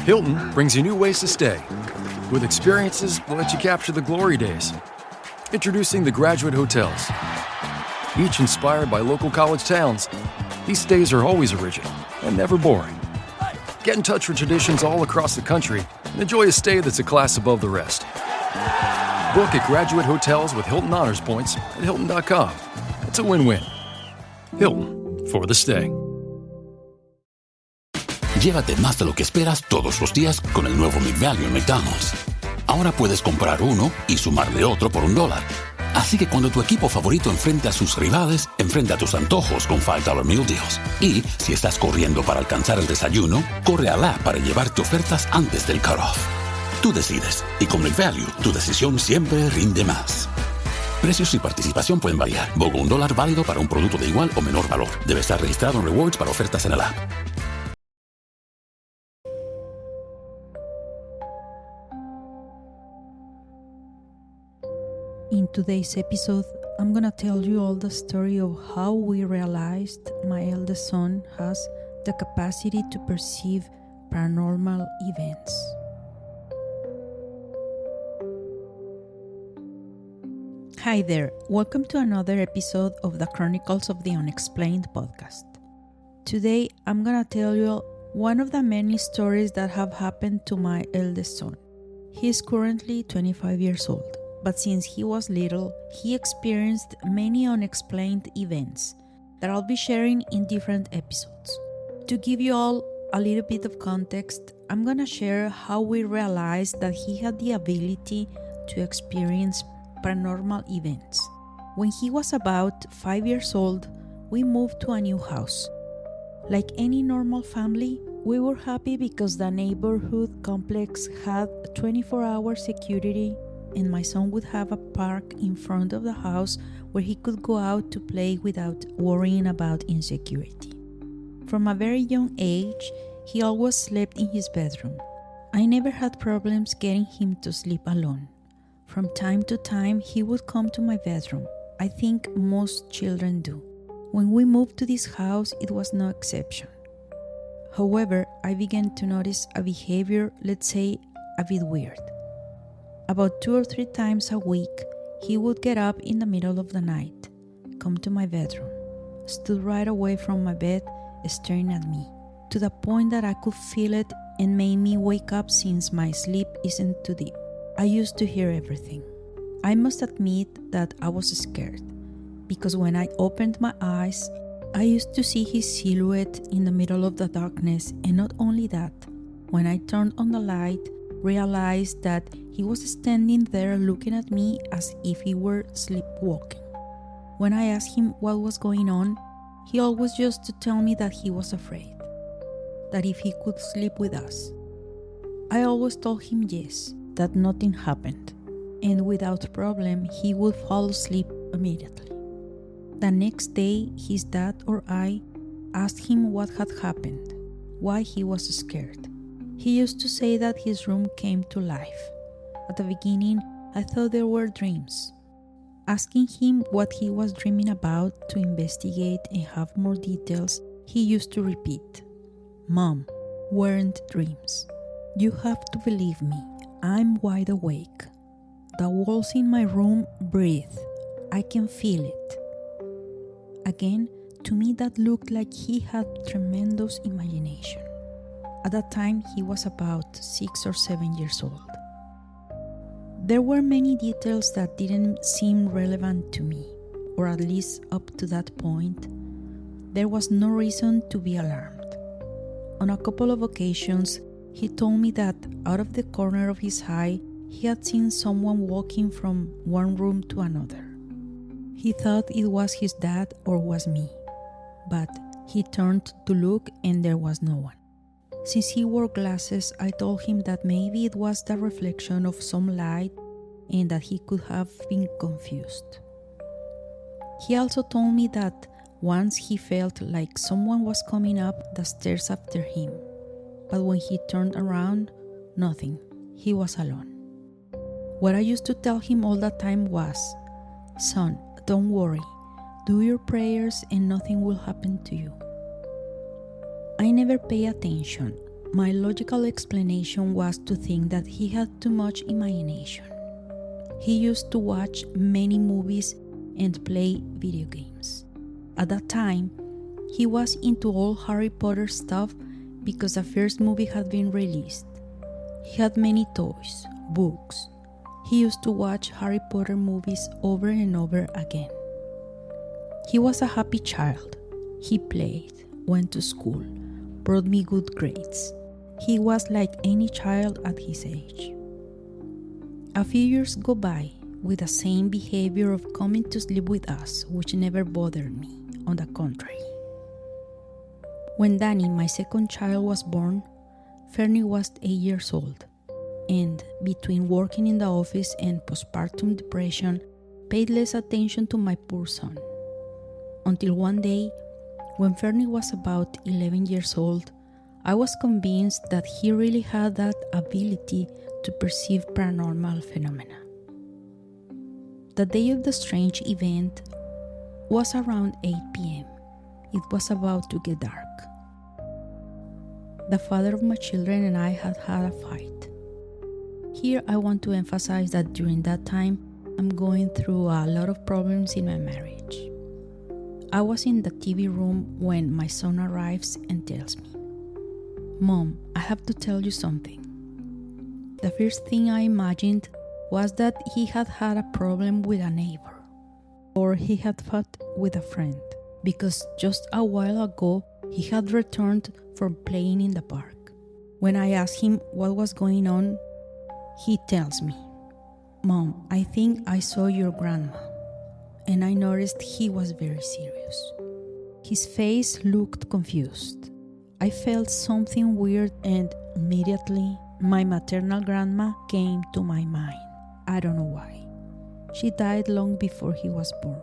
Hilton brings you new ways to stay, with experiences that let you capture the glory days. Introducing the Graduate Hotels. Each inspired by local college towns, these stays are always original and never boring. Get in touch with traditions all across the country and enjoy a stay that's a class above the rest. Book at Graduate Hotels with Hilton Honors Points at Hilton.com. It's a win-win. Hilton, for the stay. Llévate más de lo que esperas todos los días con el nuevo McValue en McDonald's. Ahora puedes comprar uno y sumarle otro por $1. Así que cuando tu equipo favorito enfrente a sus rivales, enfrenta tus antojos con $5 Meal Deals. Y si estás corriendo para alcanzar el desayuno, corre al app para llevarte ofertas antes del cutoff. Tú decides, y con McValue, tu decisión siempre rinde más. Precios y participación pueden variar. BOGO $1 válido para un producto de igual o menor valor. Debe estar registrado en Rewards para ofertas en el app. In today's episode, I'm gonna tell you all the story of how we realized my eldest son has the capacity to perceive paranormal events. Hi there, welcome to another episode of the Chronicles of the Unexplained podcast. Today, I'm gonna tell you one of the many stories that have happened to my eldest son. He is currently 25 years old. But since he was little, he experienced many unexplained events that I'll be sharing in different episodes. To give you all a little bit of context, I'm gonna share how we realized that he had the ability to experience paranormal events. When he was about 5 years old, we moved to a new house. Like any normal family, we were happy because the neighborhood complex had 24-hour security, and my son would have a park in front of the house where he could go out to play without worrying about insecurity. From a very young age, he always slept in his bedroom. I never had problems getting him to sleep alone. From time to time, he would come to my bedroom. I think most children do. When we moved to this house, it was no exception. However, I began to notice a behavior, let's say, a bit weird. About 2 or 3 times a week, he would get up in the middle of the night, come to my bedroom, stood right away from my bed, staring at me, to the point that I could feel it and made me wake up since my sleep isn't too deep. I used to hear everything. I must admit that I was scared, because when I opened my eyes, I used to see his silhouette in the middle of the darkness, and not only that, when I turned on the light, realized that he was standing there looking at me as if he were sleepwalking. When I asked him what was going on, he always used to tell me that he was afraid, that if he could sleep with us. I always told him yes, that nothing happened, and without problem he would fall asleep immediately. The next day, his dad or I asked him what had happened, why he was scared. He used to say that his room came to life. At the beginning, I thought there were dreams. Asking him what he was dreaming about to investigate and have more details, he used to repeat, "Mom, weren't dreams. You have to believe me, I'm wide awake. The walls in my room breathe. I can feel it." Again, to me that looked like he had tremendous imagination. At that time, he was about 6 or 7 years old. There were many details that didn't seem relevant to me, or at least up to that point. There was no reason to be alarmed. On a couple of occasions, he told me that out of the corner of his eye, he had seen someone walking from one room to another. He thought it was his dad or was me, but he turned to look and there was no one. Since he wore glasses, I told him that maybe it was the reflection of some light and that he could have been confused. He also told me that once he felt like someone was coming up the stairs after him, but when he turned around, nothing. He was alone. What I used to tell him all the time was, "Son, don't worry. Do your prayers and nothing will happen to you." I never pay attention. My logical explanation was to think that he had too much imagination. He used to watch many movies and play video games. At that time, he was into all Harry Potter stuff because the first movie had been released. He had many toys, books. He used to watch Harry Potter movies over and over again. He was a happy child. He played, went to school, brought me good grades. He was like any child at his age. A few years go by with the same behavior of coming to sleep with us, which never bothered me, on the contrary. When Danny, my second child, was born, Fernie was 8 years old, and between working in the office and postpartum depression, paid less attention to my poor son. Until one day, when Fernie was about 11 years old, I was convinced that he really had that ability to perceive paranormal phenomena. The day of the strange event was around 8 p.m. It was about to get dark. The father of my children and I had had a fight. Here I want to emphasize that during that time, I'm going through a lot of problems in my marriage. I was in the TV room when my son arrives and tells me, "Mom, I have to tell you something." The first thing I imagined was that he had had a problem with a neighbor, or he had fought with a friend, because just a while ago he had returned from playing in the park. When I asked him what was going on, he tells me, "Mom, I think I saw your grandma." And I noticed he was very serious. His face looked confused. I felt something weird and immediately my maternal grandma came to my mind. I don't know why. She died long before he was born.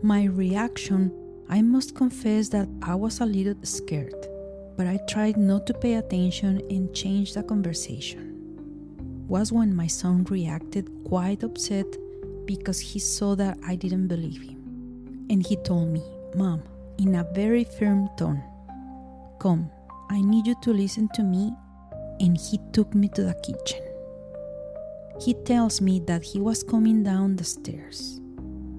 My reaction, I must confess that I was a little scared, but I tried not to pay attention and change the conversation. Was when my son reacted quite upset because he saw that I didn't believe him. And he told me, "Mom," in a very firm tone, "Come, I need you to listen to me." And he took me to the kitchen. He tells me that he was coming down the stairs.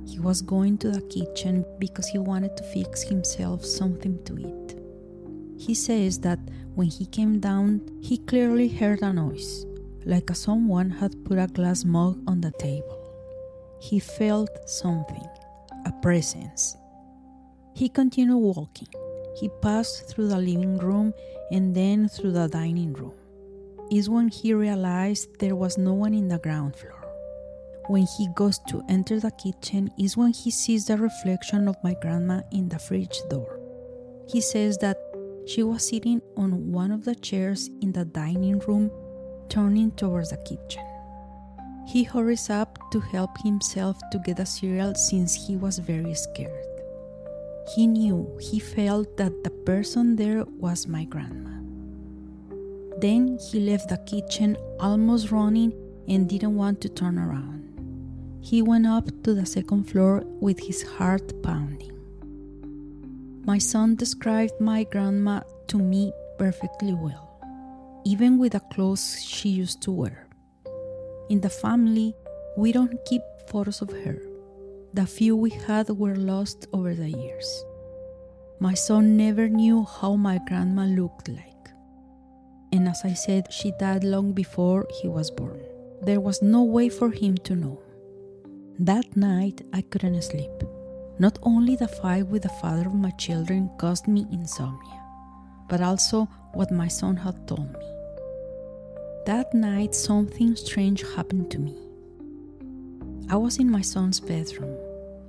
He was going to the kitchen because he wanted to fix himself something to eat. He says that when he came down, he clearly heard a noise, like someone had put a glass mug on the table. He felt something, a presence. He continued walking. He passed through the living room and then through the dining room. It's when he realized there was no one in the ground floor. When he goes to enter the kitchen is when he sees the reflection of my grandma in the fridge door. He says that she was sitting on one of the chairs in the dining room, turning towards the kitchen. He hurries up to help himself to get a cereal since he was very scared. He felt that the person there was my grandma. Then he left the kitchen almost running and didn't want to turn around. He went up to the second floor with his heart pounding. My son described my grandma to me perfectly well, even with the clothes she used to wear. In the family, we don't keep photos of her. The few we had were lost over the years. My son never knew how my grandma looked like. And as I said, she died long before he was born. There was no way for him to know. That night, I couldn't sleep. Not only the fight with the father of my children caused me insomnia, but also what my son had told me. That night, something strange happened to me. I was in my son's bedroom.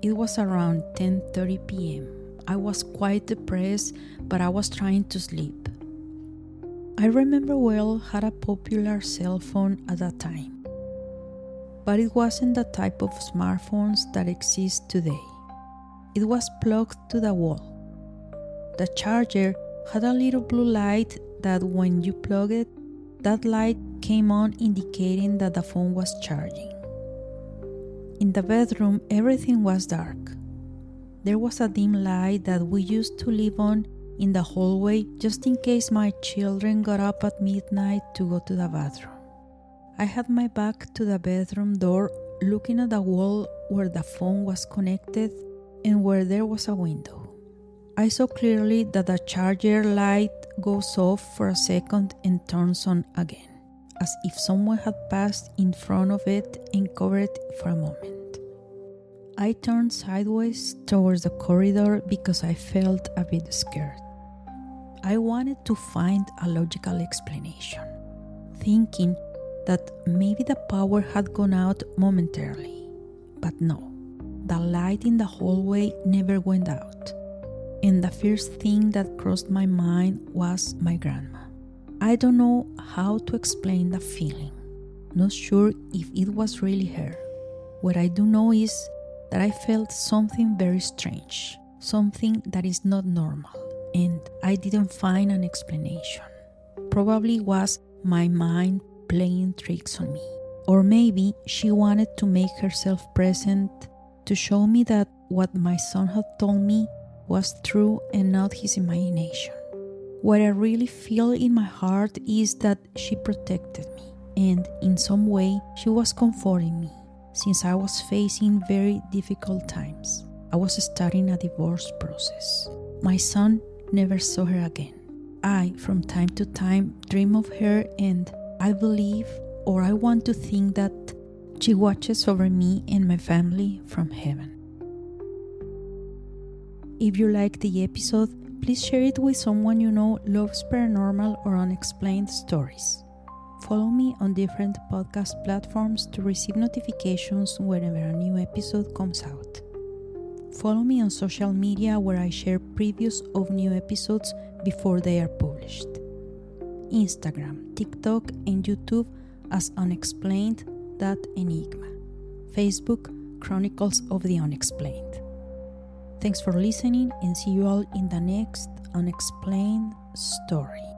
It was around 10:30 p.m. I was quite depressed, but I was trying to sleep. I remember well had a popular cell phone at that time, but it wasn't the type of smartphones that exist today. It was plugged to the wall. The charger had a little blue light that when you plug it, that light came on indicating that the phone was charging. In the bedroom, everything was dark. There was a dim light that we used to live on in the hallway just in case my children got up at midnight to go to the bathroom. I had my back to the bedroom door, looking at the wall where the phone was connected and where there was a window. I saw clearly that the charger light goes off for a second and turns on again, as if someone had passed in front of it and covered it for a moment. I turned sideways towards the corridor because I felt a bit scared. I wanted to find a logical explanation, thinking that maybe the power had gone out momentarily. But no, the light in the hallway never went out. And the first thing that crossed my mind was my grandma. I don't know how to explain the feeling. Not sure if it was really her. What I do know is that I felt something very strange, something that is not normal, and I didn't find an explanation. Probably was my mind playing tricks on me. Or maybe she wanted to make herself present to show me that what my son had told me was true and not his imagination. What I really feel in my heart is that she protected me, and in some way she was comforting me, since I was facing very difficult times. I was starting a divorce process. My son never saw her again. I, from time to time, dream of her, and I believe, or I want to think, that she watches over me and my family from heaven. If you liked the episode, please share it with someone you know loves paranormal or unexplained stories. Follow me on different podcast platforms to receive notifications whenever a new episode comes out. Follow me on social media where I share previews of new episodes before they are published. Instagram, TikTok, and YouTube as unexplained.enigma. Facebook, Chronicles of the Unexplained. Thanks for listening, and see you all in the next unexplained story.